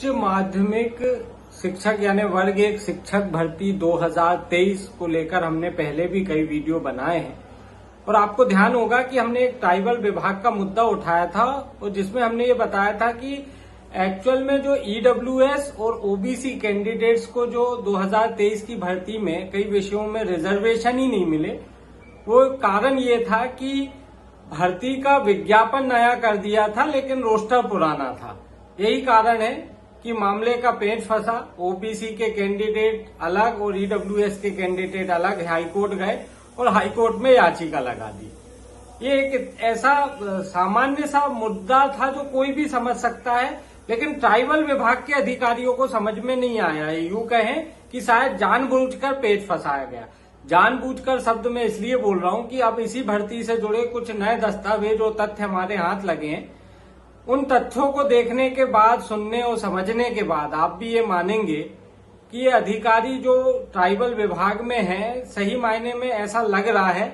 उच्च माध्यमिक शिक्षक यानी वर्ग 1 शिक्षक भर्ती 2023 को लेकर हमने पहले भी कई वीडियो बनाए हैं और आपको ध्यान होगा कि हमने एक ट्राइबल विभाग का मुद्दा उठाया था और जिसमें हमने ये बताया था कि एक्चुअल में जो ईडब्ल्यूएस और ओबीसी कैंडिडेट्स को जो 2023 की भर्ती में कई विषयों में रिजर्वेशन ही नहीं मिले, वो कारण ये था कि भर्ती का विज्ञापन नया कर दिया था लेकिन रोस्टर पुराना था। यही कारण है कि मामले का पेच फंसा। ओबीसी के कैंडिडेट अलग और ईडब्ल्यूएस के कैंडिडेट अलग हाईकोर्ट गए और हाईकोर्ट में याचिका लगा दी। ये एक ऐसा सामान्य सा मुद्दा था जो कोई भी समझ सकता है, लेकिन ट्राइबल विभाग के अधिकारियों को समझ में नहीं आया है। यूं कहें कि शायद जानबूझकर पेच फंसाया गया। जानबूझकर शब्द में इसलिए बोल रहा हूं कि अब इसी भर्ती से जुड़े कुछ नए दस्तावेज और तथ्य हमारे हाथ लगे हैं। उन तथ्यों को देखने के बाद, सुनने और समझने के बाद आप भी ये मानेंगे कि ये अधिकारी जो ट्राइबल विभाग में हैं, सही मायने में ऐसा लग रहा है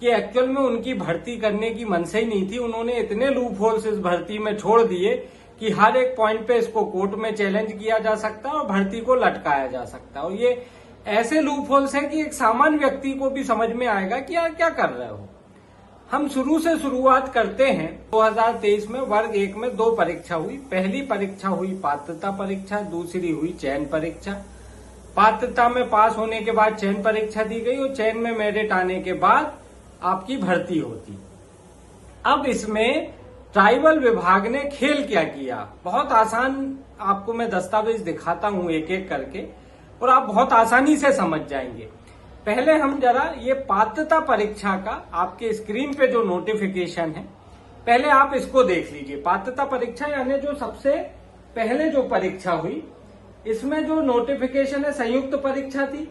कि एक्चुअल में उनकी भर्ती करने की मनसा ही नहीं थी। उन्होंने इतने लूप होल्स इस भर्ती में छोड़ दिए कि हर एक पॉइंट पे इसको कोर्ट में चैलेंज किया जा सकता है और भर्ती को लटकाया जा सकता है। और ये ऐसे लूप होल्स है कि एक सामान्य व्यक्ति को भी समझ में आएगा कि यार क्या कर रहे हो। हम शुरू से शुरुआत करते हैं। 2023 में वर्ग 1 में 2 परीक्षा हुई। पहली परीक्षा हुई पात्रता परीक्षा, दूसरी हुई चयन परीक्षा। पात्रता में पास होने के बाद चयन परीक्षा दी गई और चयन में मेरिट आने के बाद आपकी भर्ती होती। अब इसमें ट्राइबल विभाग ने खेल क्या किया, बहुत आसान आपको मैं दस्तावेज दिखाता हूं एक एक करके और आप बहुत आसानी से समझ जाएंगे। पहले हम जरा ये पात्रता परीक्षा का आपके स्क्रीन पे जो नोटिफिकेशन है, पहले आप इसको देख लीजिए। पात्रता परीक्षा यानी जो सबसे पहले जो परीक्षा हुई, इसमें जो नोटिफिकेशन है संयुक्त परीक्षा थी।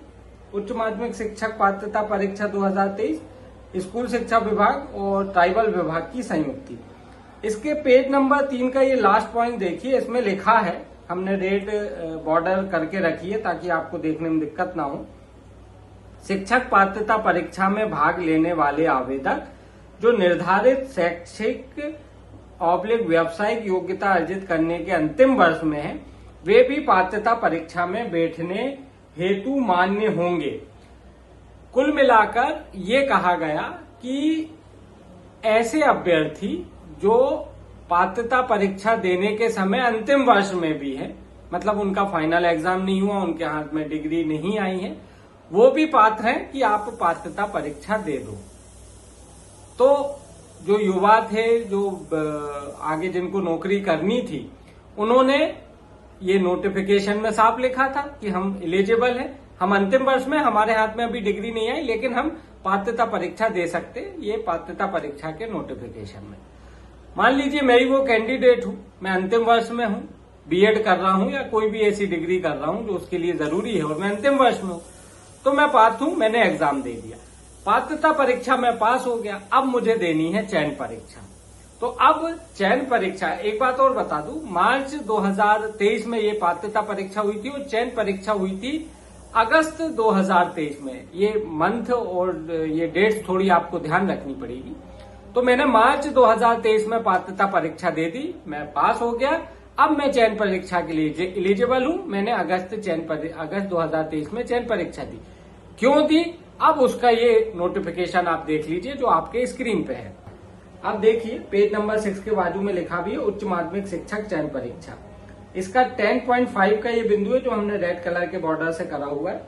उच्च माध्यमिक शिक्षक पात्रता परीक्षा 2023 स्कूल शिक्षा विभाग और ट्राइबल विभाग की संयुक्त थी। इसके पेज नंबर 3 का ये लास्ट पॉइंट देखिए। इसमें लिखा है, हमने रेड बॉर्डर करके रखी है ताकि आपको देखने में दिक्कत ना हो। शिक्षक पात्रता परीक्षा में भाग लेने वाले आवेदक जो निर्धारित शैक्षिक व्यावसायिक योग्यता अर्जित करने के अंतिम वर्ष में हैं, वे भी पात्रता परीक्षा में बैठने हेतु मान्य होंगे। कुल मिलाकर ये कहा गया कि ऐसे अभ्यर्थी जो पात्रता परीक्षा देने के समय अंतिम वर्ष में भी है, मतलब उनका फाइनल एग्जाम नहीं हुआ, उनके हाथ में डिग्री नहीं आई है, वो भी पात्र हैं कि आप पात्रता परीक्षा दे दो। तो जो युवा थे, जो आगे जिनको नौकरी करनी थी, उन्होंने ये नोटिफिकेशन में साफ लिखा था कि हम एलिजिबल हैं, हम अंतिम वर्ष में, हमारे हाथ में अभी डिग्री नहीं आई, लेकिन हम पात्रता परीक्षा दे सकते। ये पात्रता परीक्षा के नोटिफिकेशन में मान लीजिए मैं ही वो कैंडिडेट हूं, मैं अंतिम वर्ष में हूं, बीएड कर रहा हूं या कोई भी ऐसी डिग्री कर रहा हूं जो उसके लिए जरूरी है और मैं अंतिम वर्ष में हूं, तो मैं पात्र हूं, मैंने एग्जाम दे दिया, पात्रता परीक्षा में पास हो गया। अब मुझे देनी है चयन परीक्षा। तो अब चयन परीक्षा, एक बात और बता दूं, मार्च 2023 में ये पात्रता परीक्षा हुई थी और चयन परीक्षा हुई थी अगस्त 2023 में। ये मंथ और ये डेट्स थोड़ी आपको ध्यान रखनी पड़ेगी। तो मैंने मार्च 2023 में पात्रता परीक्षा दे दी, मैं पास हो गया। अब मैं चयन परीक्षा के लिए एलिजिबल हूं। मैंने अगस्त 2023 में चयन परीक्षा दी। क्यों दी, अब उसका ये नोटिफिकेशन आप देख लीजिए जो आपके स्क्रीन पे है। अब देखिए पेज नंबर 6 के बाजू में लिखा भी है उच्च माध्यमिक शिक्षक चयन परीक्षा। इसका 10.5 का ये बिंदु है जो हमने रेड कलर के बॉर्डर से करा हुआ है।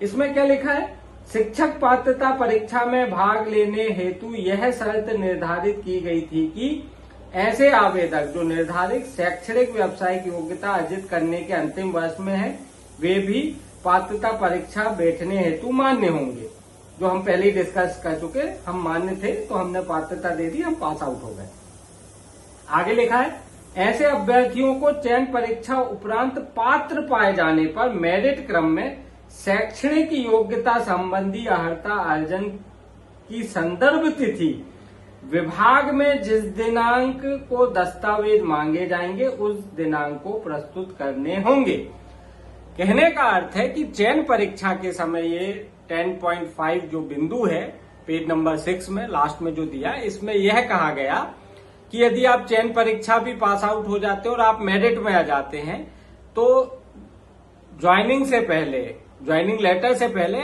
इसमें क्या लिखा है, शिक्षक पात्रता परीक्षा में भाग लेने हेतु यह शर्त निर्धारित की गई थी कि ऐसे आवेदक जो निर्धारित शैक्षणिक व्यावसायिक योग्यता अर्जित करने के अंतिम वर्ष में हैं, वे भी पात्रता परीक्षा बैठने हेतु मान्य होंगे। जो हम पहले ही डिस्कस कर चुके, हम मान्य थे तो हमने पात्रता दे दी, हम पास आउट हो गए। आगे लिखा है, ऐसे अभ्यर्थियों को चयन परीक्षा उपरांत पात्र पाए जाने पर मेरिट क्रम में शैक्षणिक योग्यता संबंधी अर्हता अर्जन की संदर्भ तिथि विभाग में जिस दिनांक को दस्तावेज मांगे जाएंगे उस दिनांक को प्रस्तुत करने होंगे। कहने का अर्थ है कि चयन परीक्षा के समय ये 10.5 जो बिंदु है पेज नंबर 6 में लास्ट में जो दिया, इसमें यह कहा गया कि यदि आप चयन परीक्षा भी पास आउट हो जाते हो और आप मेरिट में आ जाते हैं तो ज्वाइनिंग से पहले, ज्वाइनिंग लेटर से पहले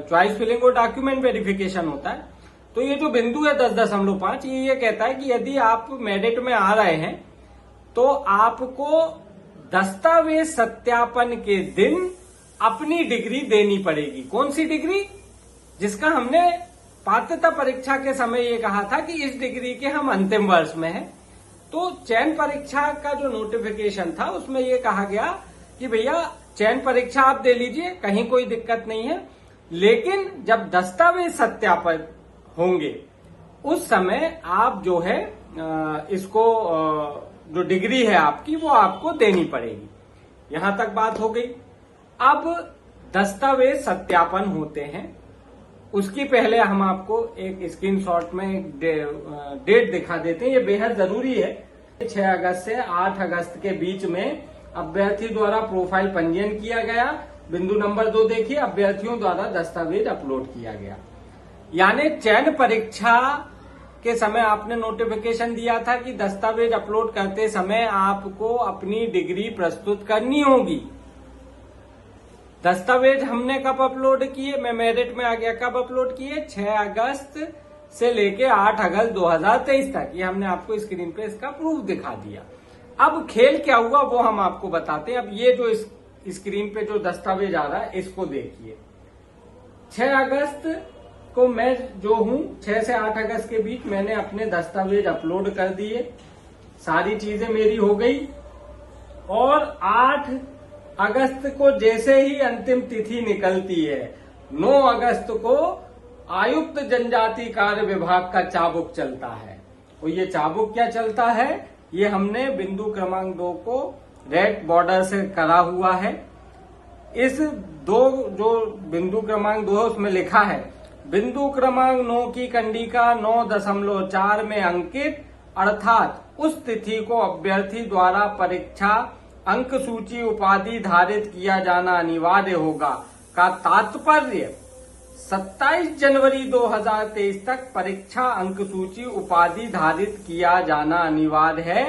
चॉइस फिलिंग और डॉक्यूमेंट वेरिफिकेशन होता है। तो ये जो बिंदु है 10.5 ये कहता है कि यदि आप मेरिट में आ रहे हैं तो आपको दस्तावेज सत्यापन के दिन अपनी डिग्री देनी पड़ेगी। कौन सी डिग्री? जिसका हमने पात्रता परीक्षा के समय ये कहा था कि इस डिग्री के हम अंतिम वर्ष में हैं। तो चयन परीक्षा का जो नोटिफिकेशन था उसमें ये कहा गया कि भैया चयन परीक्षा आप दे लीजिए, कहीं कोई दिक्कत नहीं है, लेकिन जब दस्तावेज सत्यापन होंगे उस समय आप जो है इसको जो डिग्री है आपकी वो आपको देनी पड़ेगी। यहां तक बात हो गई। अब दस्तावेज सत्यापन होते हैं, उसकी पहले हम आपको एक स्क्रीनशॉट में डेट दिखा देते हैं। ये बेहद जरूरी है। 6 अगस्त से 8 अगस्त के बीच में अभ्यर्थी द्वारा प्रोफाइल पंजीयन किया गया। बिंदु नंबर 2 देखिए, अभ्यर्थियों द्वारा दस्तावेज अपलोड किया गया। यानी चयन परीक्षा के समय आपने नोटिफिकेशन दिया था कि दस्तावेज अपलोड करते समय आपको अपनी डिग्री प्रस्तुत करनी होगी। दस्तावेज हमने कब अपलोड किए? मैं मेरिट में आ गया। कब अपलोड किए? 6 अगस्त से लेके 8 अगस्त 2023 तक। ये हमने आपको स्क्रीन पे इसका प्रूफ दिखा दिया। अब खेल क्या हुआ वो हम आपको बताते हैं। अब ये जो स्क्रीन पे जो दस्तावेज आ रहा है इसको देखिए। 6 अगस्त को मैं जो हूं 6 से 8 अगस्त के बीच मैंने अपने दस्तावेज अपलोड कर दिए, सारी चीजें मेरी हो गई। और 8 अगस्त को जैसे ही अंतिम तिथि निकलती है, 9 अगस्त को आयुक्त जनजाति कार्य विभाग का चाबुक चलता है। और ये चाबुक क्या चलता है? ये हमने बिंदु क्रमांक 2 को रेड बॉर्डर से करा हुआ है। इस जो बिंदु क्रमांक 2 है उसमें लिखा है बिंदु क्रमांक 9 की कंडिका 9.4 में अंकित, अर्थात उस तिथि को अभ्यर्थी द्वारा परीक्षा अंक सूची उपाधि धारित किया जाना अनिवार्य होगा का तात्पर्य 27 जनवरी 2023 तक परीक्षा अंक सूची उपाधि धारित किया जाना अनिवार्य है,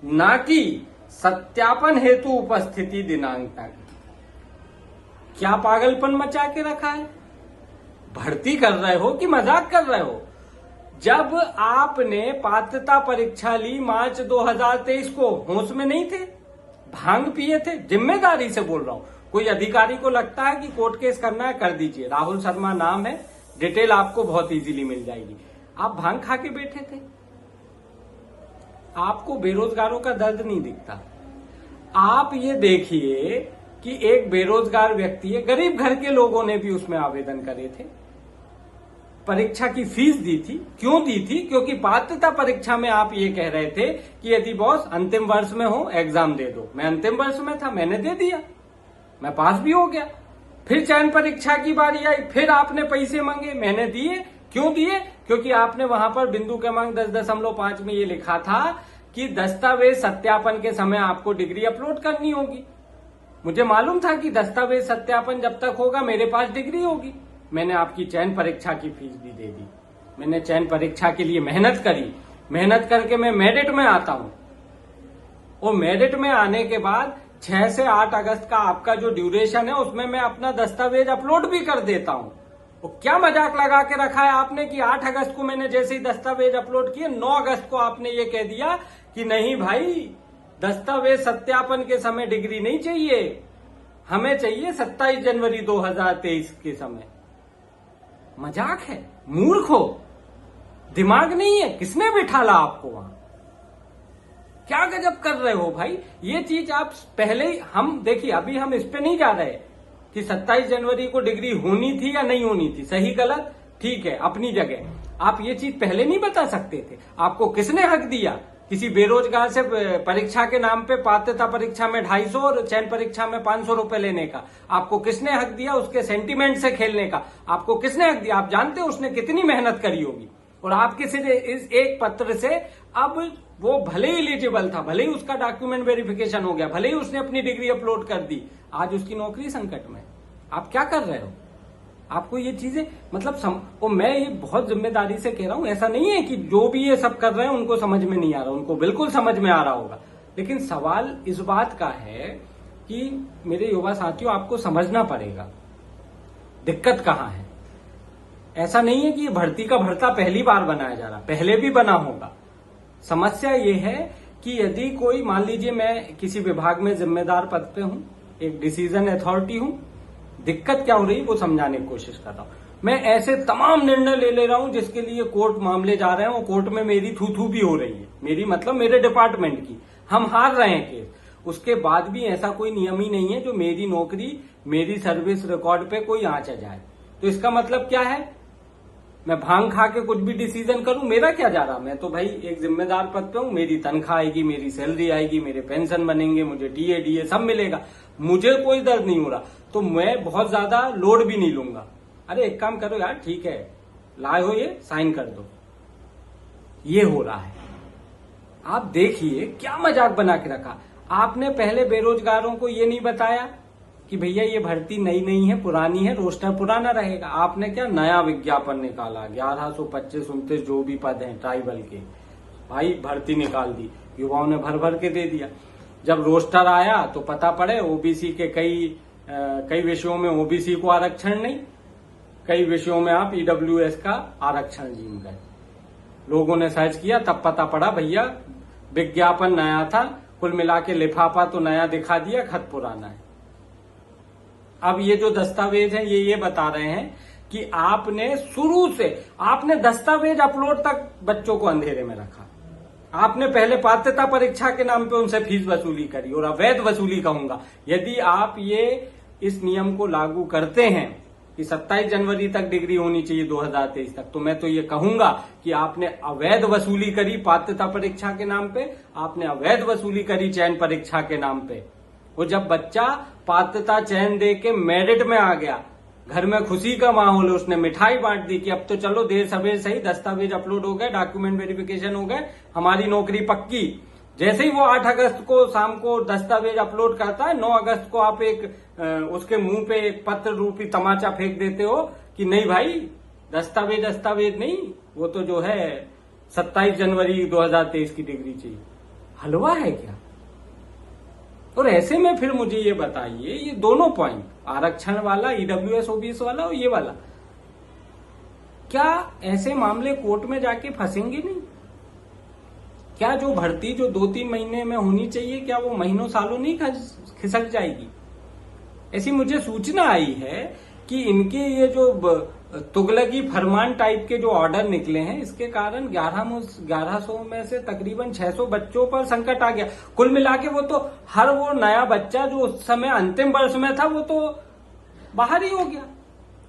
न कि सत्यापन हेतु उपस्थिति दिनांक तक। क्या पागलपन मचा के रखा है? भर्ती कर रहे हो कि मजाक कर रहे हो? जब आपने पात्रता परीक्षा ली मार्च 2023 को, होश में नहीं थे? भांग पिए थे? जिम्मेदारी से बोल रहा हूं। कोई अधिकारी को लगता है कि कोर्ट केस करना है, कर दीजिए। राहुल शर्मा नाम है, डिटेल आपको बहुत इजीली मिल जाएगी। आप भांग खा के बैठे थे। आपको बेरोजगारों का दर्द नहीं दिखता। आप ये देखिए कि एक बेरोजगार व्यक्ति है, गरीब घर के लोगों ने भी उसमें आवेदन करे थे, परीक्षा की फीस दी थी। क्यों दी थी? क्योंकि पात्रता परीक्षा में आप ये कह रहे थे कि यदि बॉस अंतिम वर्ष में हो एग्जाम दे दो। मैं अंतिम वर्ष में था, मैंने दे दिया, मैं पास भी हो गया। फिर चयन परीक्षा की बारी आई, फिर आपने पैसे मांगे, मैंने दिए। क्यों दिए? क्योंकि आपने वहां पर बिंदु क्रमांक 10.5 में ये लिखा था कि दस्तावेज सत्यापन के समय आपको डिग्री अपलोड करनी होगी। मुझे मालूम था कि दस्तावेज सत्यापन जब तक होगा मेरे पास डिग्री होगी। मैंने आपकी चयन परीक्षा की फीस भी दे दी। मैंने चयन परीक्षा के लिए मेहनत करी, मेहनत करके मैं मेरिट में आता हूं। और मेरिट में आने के बाद 6 से 8 अगस्त का आपका जो ड्यूरेशन है उसमें मैं अपना दस्तावेज अपलोड भी कर देता हूं। और क्या मजाक लगा के रखा है आपने कि 8 अगस्त को मैंने जैसे ही दस्तावेज अपलोड किए, 9 अगस्त को आपने ये कह दिया कि नहीं भाई, दस्तावेज सत्यापन के समय डिग्री नहीं चाहिए, हमें चाहिए 27 जनवरी 2023 के समय। मजाक है? मूर्ख हो? दिमाग नहीं है? किसने बिठाला आपको वहां? क्या गजब कर रहे हो भाई? ये चीज आप पहले ही, हम देखिए अभी हम इस पे नहीं जा रहे कि 27 जनवरी को डिग्री होनी थी या नहीं होनी थी। सही गलत ठीक है अपनी जगह। आप ये चीज पहले नहीं बता सकते थे? आपको किसने हक दिया किसी बेरोजगार से परीक्षा के नाम पे पात्रता परीक्षा में 250 और चयन परीक्षा में 500 रुपए लेने का? आपको किसने हक दिया उसके सेंटीमेंट से खेलने का? आपको किसने हक दिया? आप जानते हो उसने कितनी मेहनत करी होगी। और आपके सिर्फ इस एक पत्र से अब वो भले ही एलिजिबल था, भले ही उसका डॉक्यूमेंट वेरिफिकेशन हो गया, भले ही उसने अपनी डिग्री अपलोड कर दी, आज उसकी नौकरी संकट में। आप क्या कर रहे हो? आपको ये चीजें मतलब और मैं ये बहुत जिम्मेदारी से कह रहा हूं, ऐसा नहीं है कि जो भी ये सब कर रहे हैं उनको समझ में नहीं आ रहा, उनको बिल्कुल समझ में आ रहा होगा। लेकिन सवाल इस बात का है कि मेरे युवा साथियों आपको समझना पड़ेगा दिक्कत कहां है। ऐसा नहीं है कि ये भर्ती का भर्ता पहली बार बनाया जा रहा, पहले भी बना होगा। समस्या ये है कि यदि कोई, मान लीजिए मैं किसी विभाग में जिम्मेदार पद पे हूं, एक डिसीजन अथॉरिटी हूं, दिक्कत क्या हो रही है वो समझाने की कोशिश कर रहा हूं। मैं ऐसे तमाम निर्णय ले रहा हूं जिसके लिए कोर्ट मामले जा रहे हैं और कोर्ट में मेरी थू थू भी हो रही है, मेरी मतलब मेरे डिपार्टमेंट की, हम हार रहे हैं केस। उसके बाद भी ऐसा कोई नियम ही नहीं है जो मेरी नौकरी, मेरी सर्विस रिकॉर्ड पे कोई आंच आ जाए। तो इसका मतलब क्या है, मैं भांग खा के कुछ भी डिसीजन करूं, मेरा क्या जा रहा। मैं तो भाई एक जिम्मेदार पद पे हूं, मेरी तनख्वाह आएगी, मेरी सैलरी आएगी, मेरे पेंशन बनेंगे, मुझे टीए डीए सब मिलेगा, मुझे कोई दर्द नहीं हो रहा, तो मैं बहुत ज्यादा लोड भी नहीं लूंगा। अरे एक काम करो यार, ठीक है लाए हो ये, साइन कर दो। ये हो रहा है। आप देखिए क्या मजाक बना के रखा। आपने पहले बेरोजगारों को ये नहीं बताया कि भैया ये भर्ती नई नहीं है, पुरानी है, रोस्टर पुराना रहेगा। आपने क्या नया विज्ञापन निकाला, 1125 29 जो भी पद हैं ट्राइबल के, भाई भर्ती निकाल दी, युवाओं ने भर भर के दे दिया। जब रोस्टर आया तो पता पड़े ओबीसी के कई विषयों में ओबीसी को आरक्षण नहीं, कई विषयों में आप ईडब्ल्यूएस का आरक्षण जीन गए। लोगों ने सर्च किया तब पता पड़ा भैया विज्ञापन नया था, कुल मिला के लिफाफा तो नया दिखा दिया, खत पुराना है। अब ये जो दस्तावेज है ये बता रहे हैं कि आपने शुरू से आपने दस्तावेज अपलोड तक बच्चों को अंधेरे में रखा। आपने पहले पात्रता परीक्षा के नाम पे उनसे फीस वसूली करी, और अवैध वसूली कहूंगा। यदि आप ये इस नियम को लागू करते हैं कि 27 जनवरी तक डिग्री होनी चाहिए 2023 तक, तो मैं तो ये कहूंगा कि आपने अवैध वसूली करी पात्रता परीक्षा के नाम पे, आपने अवैध वसूली करी चयन परीक्षा के नाम पे। वो जब बच्चा पात्रता चयन दे के मेरिट में आ गया, घर में खुशी का माहौल है, उसने मिठाई बांट दी कि अब तो चलो देर सवेर सही दस्तावेज अपलोड हो गए, डॉक्यूमेंट वेरिफिकेशन हो गए, हमारी नौकरी पक्की। जैसे ही वो 8 अगस्त को शाम को दस्तावेज अपलोड करता है, 9 अगस्त को आप उसके मुंह पे एक पत्र रूपी तमाचा फेंक देते हो कि नहीं भाई दस्तावेज नहीं, वो तो जो है 27 जनवरी 2023 की डिग्री चाहिए। हलवा है क्या। और ऐसे में फिर मुझे ये बताइए, ये दोनों पॉइंट, आरक्षण वाला, ईडब्ल्यूएस ओबीसी वाला और ये वाला, क्या ऐसे मामले कोर्ट में जाके फंसेंगे नहीं? क्या जो भर्ती जो 2-3 महीने में होनी चाहिए, क्या वो महीनों सालों नहीं खिसक जाएगी? ऐसी मुझे सूचना आई है कि इनके ये जो तुगलकी फरमान टाइप के जो ऑर्डर निकले हैं, इसके कारण 1100 में से तकरीबन 600 बच्चों पर संकट आ गया। कुल मिला के वो तो हर वो नया बच्चा जो उस समय अंतिम वर्ष में था वो तो बाहर ही हो गया।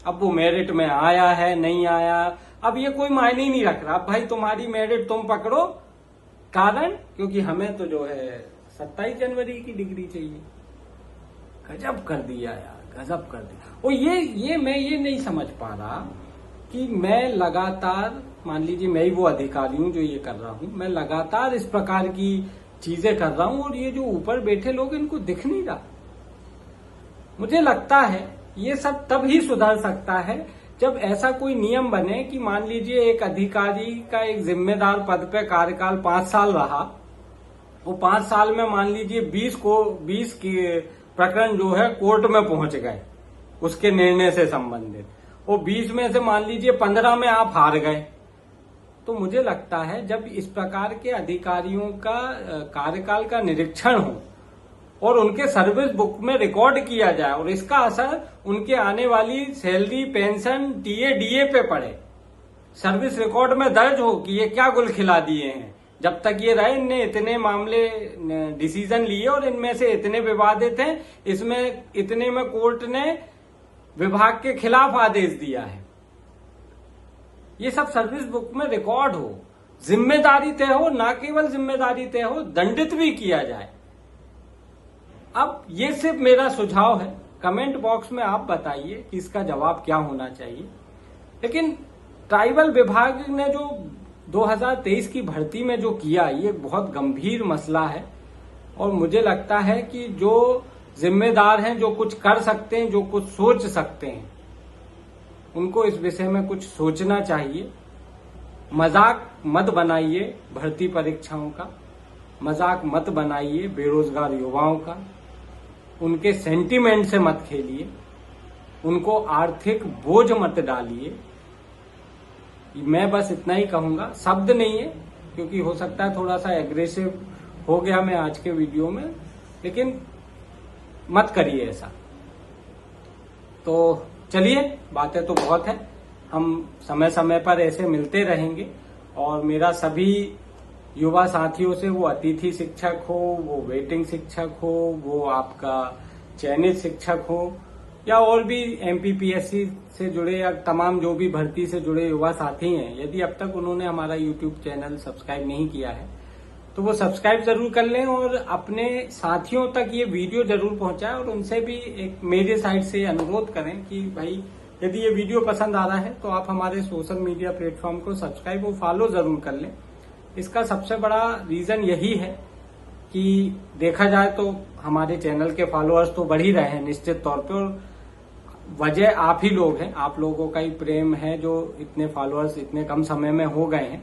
अब वो मेरिट में आया है नहीं आया, अब ये कोई मायने ही नहीं रख रहा। अब भाई तुम्हारी मेरिट तुम पकड़ो, कारण क्योंकि हमें तो जो है 27 जनवरी की डिग्री चाहिए। गजब कर दिया यार, गजब कर दिया। और ये मैं ये नहीं समझ पा रहा कि मैं लगातार, मान लीजिए मैं ही वो अधिकारी हूं जो ये कर रहा हूं, मैं लगातार इस प्रकार की चीजें कर रहा हूं और ये जो ऊपर बैठे लोग इनको दिख नहीं रहा। मुझे लगता है ये सब तब ही सुधर सकता है जब ऐसा कोई नियम बने कि मान लीजिए एक अधिकारी का एक जिम्मेदार पद पे कार्यकाल 5 साल रहा, वो 5 साल में मान लीजिए 20 की प्रकरण जो है कोर्ट में पहुंच गए उसके निर्णय से संबंधित, और 20 में से मान लीजिए 15 में आप हार गए। तो मुझे लगता है जब इस प्रकार के अधिकारियों का कार्यकाल का निरीक्षण हो और उनके सर्विस बुक में रिकॉर्ड किया जाए और इसका असर उनके आने वाली सैलरी, पेंशन, टीए डीए पे पड़े, सर्विस रिकॉर्ड में दर्ज हो कि ये क्या गुल खिला दिए हैं, जब तक ये रहे इनने इतने मामले डिसीजन लिए और इनमें से इतने विवादित हैं, इसमें इतने में कोर्ट ने विभाग के खिलाफ आदेश दिया है, ये सब सर्विस बुक में रिकॉर्ड हो, जिम्मेदारी तय हो, ना केवल जिम्मेदारी तय हो, दंडित भी किया जाए। अब ये सिर्फ मेरा सुझाव है, कमेंट बॉक्स में आप बताइए कि इसका जवाब क्या होना चाहिए। लेकिन ट्राइबल विभाग ने जो 2023 की भर्ती में जो किया, ये बहुत गंभीर मसला है और मुझे लगता है कि जो जिम्मेदार हैं, जो कुछ कर सकते हैं, जो कुछ सोच सकते हैं, उनको इस विषय में कुछ सोचना चाहिए। मजाक मत बनाइए भर्ती परीक्षाओं का, मजाक मत बनाइए बेरोजगार युवाओं का, उनके सेंटीमेंट से मत खेलिए, उनको आर्थिक बोझ मत डालिए। मैं बस इतना ही कहूंगा, शब्द नहीं है क्योंकि हो सकता है थोड़ा सा एग्रेसिव हो गया मैं आज के वीडियो में, लेकिन मत करिए ऐसा। तो चलिए, बातें तो बहुत है, हम समय समय पर ऐसे मिलते रहेंगे। और मेरा सभी युवा साथियों से, वो अतिथि शिक्षक हो, वो वेटिंग शिक्षक हो, वो आपका चयनित शिक्षक हो, या और भी एमपीपीएससी से जुड़े या तमाम जो भी भर्ती से जुड़े युवा साथी हैं, यदि अब तक उन्होंने हमारा यूट्यूब चैनल सब्सक्राइब नहीं किया है तो वो सब्सक्राइब जरूर कर लें और अपने साथियों तक ये वीडियो जरूर पहुंचाएं। और उनसे भी एक मेरे साइड से अनुरोध करें कि भाई यदि ये वीडियो पसंद आ रहा है तो आप हमारे सोशल मीडिया प्लेटफॉर्म को सब्सक्राइब और फॉलो जरूर कर लें। इसका सबसे बड़ा रीजन यही है कि देखा जाए तो हमारे चैनल के फॉलोअर्स तो बढ़ ही रहे हैं निश्चित तौर पर, और वजह आप ही लोग हैं, आप लोगों का ही प्रेम है जो इतने फॉलोअर्स इतने कम समय में हो गए हैं।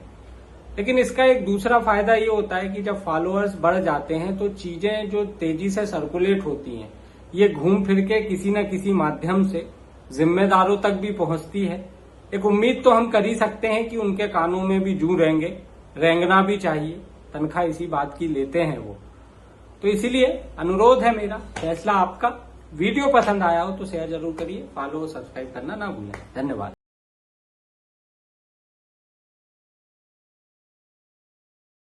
लेकिन इसका एक दूसरा फायदा ये होता है कि जब फॉलोअर्स बढ़ जाते हैं तो चीजें जो तेजी से सर्कुलेट होती हैं, ये घूम फिर के किसी न किसी माध्यम से जिम्मेदारों तक भी पहुंचती है। एक उम्मीद तो हम कर ही सकते हैं कि उनके कानों में भी जू रहेंगे, रेंगना भी चाहिए, तनख्वाह इसी बात की लेते हैं वो। तो इसीलिए अनुरोध है मेरा, फैसला आपका। वीडियो पसंद आया हो तो शेयर जरूर करिए, फॉलो सब्सक्राइब करना ना भूलें। धन्यवाद।